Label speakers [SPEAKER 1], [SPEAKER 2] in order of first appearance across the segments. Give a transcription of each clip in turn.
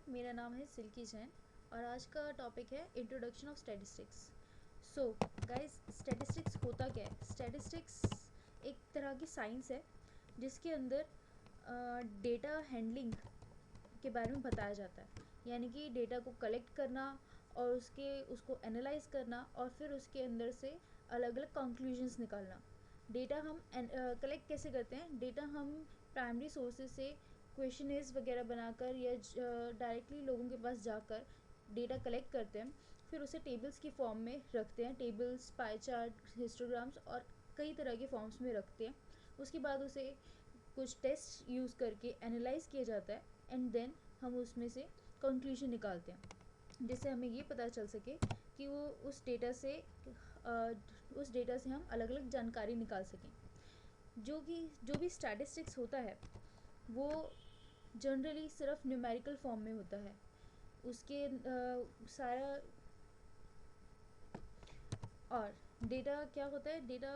[SPEAKER 1] मेरा नाम है सिल्की जैन और आज का टॉपिक है introduction of statistics. So guys, statistics होता क्या है? स्टैटिस्टिक्स एक तरह की साइंस है जिसके अंदर डेटा हैंडलिंग के बारे में बताया जाता है, यानी कि डेटा को कलेक्ट करना और उसको एनालाइज करना और फिर उसके अंदर से अलग अलग कंक्लूजन्स निकालना। डेटा हम कलेक्ट कैसे करते हैं? डेटा हम प्राइमरी सोर्सेज से क्वेश्चनेस वगैरह बनाकर या डायरेक्टली लोगों के पास जाकर डेटा कलेक्ट करते हैं, फिर उसे टेबल्स की फॉर्म में रखते हैं। टेबल्स, पाई चार्ट, हिस्टोग्राम्स और कई तरह के फॉर्म्स में रखते हैं। उसके बाद उसे कुछ टेस्ट यूज़ करके एनालाइज किया जाता है एंड देन हम उसमें से कंक्लूजन निकालते हैं, जिससे हमें ये पता चल सके कि वो उस डेटा से हम अलग अलग जानकारी निकाल सकें। जो भी स्टैटिस्टिक्स होता है वो जनरली सिर्फ न्यूमेरिकल फॉर्म में होता है। उसके सारा और डेटा क्या होता है? डेटा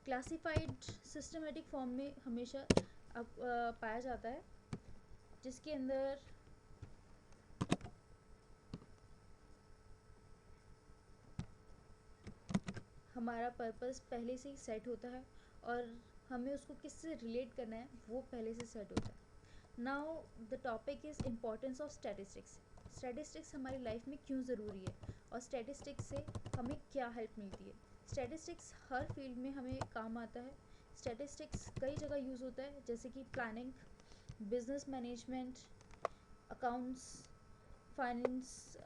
[SPEAKER 1] क्लासिफाइड सिस्टमेटिक फॉर्म में हमेशा पाया जाता है, जिसके अंदर हमारा पर्पस पहले से ही सेट होता है और हमें उसको किससे रिलेट करना है वो पहले से सेट होता है। Now the topic is importance of statistics. Statistics हमारी लाइफ में क्यों ज़रूरी है और स्टैटिस्टिक्स से हमें क्या हेल्प मिलती है? स्टैटिस्टिक्स हर फील्ड में हमें काम आता है। स्टैटिस्टिक्स कई जगह यूज़ होता है, जैसे कि planning, business management, accounts, finance,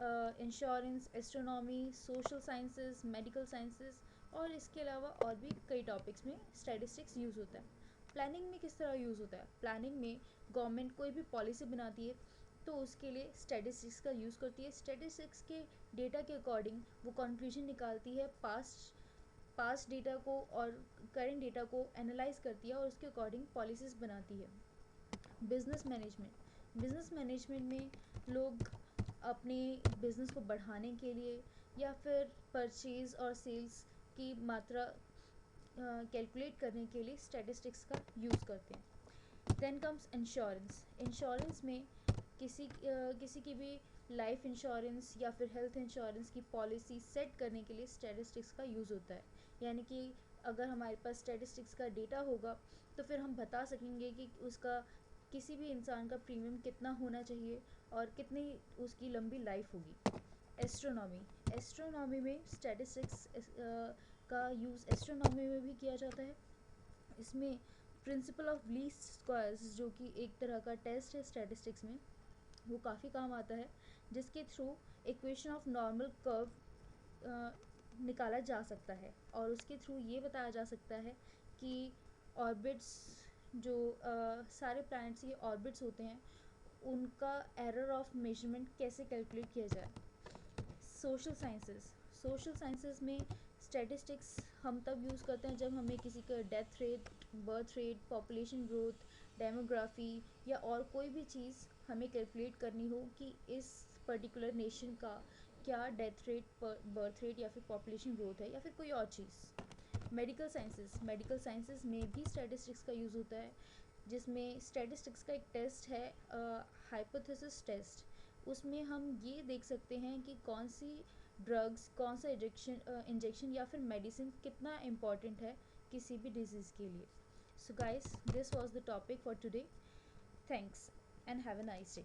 [SPEAKER 1] insurance, astronomy, social sciences, medical sciences और इसके अलावा और भी कई टॉपिक्स में स्टैटिस्टिक्स यूज़ होता है। प्लानिंग में किस तरह यूज़ होता है? प्लानिंग में गवर्नमेंट कोई भी पॉलिसी बनाती है तो उसके लिए स्टैटिस्टिक्स का यूज़ करती है। स्टैटिस्टिक्स के डेटा के अकॉर्डिंग वो कंक्लूजन निकालती है, पास्ट डेटा को और करेंट डेटा को एनालाइज करती है और उसके अकॉर्डिंग पॉलिसीज़ बनाती है। बिजनेस मैनेजमेंट में लोग अपने बिजनेस को बढ़ाने के लिए या फिर परचेज़ और सेल्स की मात्रा कैलकुलेट करने के लिए स्टैटिस्टिक्स का यूज़ करते हैं। Then comes insurance. इंश्योरेंस में किसी की भी लाइफ इंश्योरेंस या फिर हेल्थ इंश्योरेंस की पॉलिसी सेट करने के लिए स्टैटिस्टिक्स का यूज़ होता है। यानी कि अगर हमारे पास स्टैटिस्टिक्स का डेटा होगा तो फिर हम बता सकेंगे कि उसका किसी भी इंसान का प्रीमियम कितना होना चाहिए और कितनी उसकी लंबी लाइफ होगी। एस्ट्रोनॉमी में स्टैटिस्टिक्स का यूज़ एस्ट्रोनॉमी में भी किया जाता है। इसमें प्रिंसिपल ऑफ लीस्ट स्क्वायर्स, जो कि एक तरह का टेस्ट है स्टैटिस्टिक्स में, वो काफ़ी काम आता है, जिसके through equation of normal curve निकाला जा सकता है और उसके थ्रू ये बताया जा सकता है कि ऑर्बिट्स जो सारे प्लैनेट्स के ऑर्बिट्स होते हैं उनका एरर ऑफ मेजरमेंट कैसे कैलकुलेट किया जाए। सोशल साइंसेस में स्टैटिस्टिक्स हम तब यूज़ करते हैं जब हमें किसी का death rate, birth rate, population growth, demography या और कोई भी चीज़ हमें कैलकुलेट करनी हो कि इस पर्टिकुलर नेशन का क्या डेथ रेट, बर्थ रेट या फिर पॉपुलेशन ग्रोथ है या फिर कोई और चीज़। मेडिकल साइंसेस में भी स्टैटिस्टिक्स का यूज़ होता है, जिसमें स्टैटिस्टिक्स का एक टेस्ट है, हाइपोथेसिस टेस्ट। उसमें हम ये देख सकते हैं कि कौन सी ड्रग्स, कौन सा इंजेक्शन या फिर मेडिसिन कितना इम्पॉर्टेंट है किसी भी डिजीज़ के लिए। So guys, this was the topic for today. Thanks and have a nice day.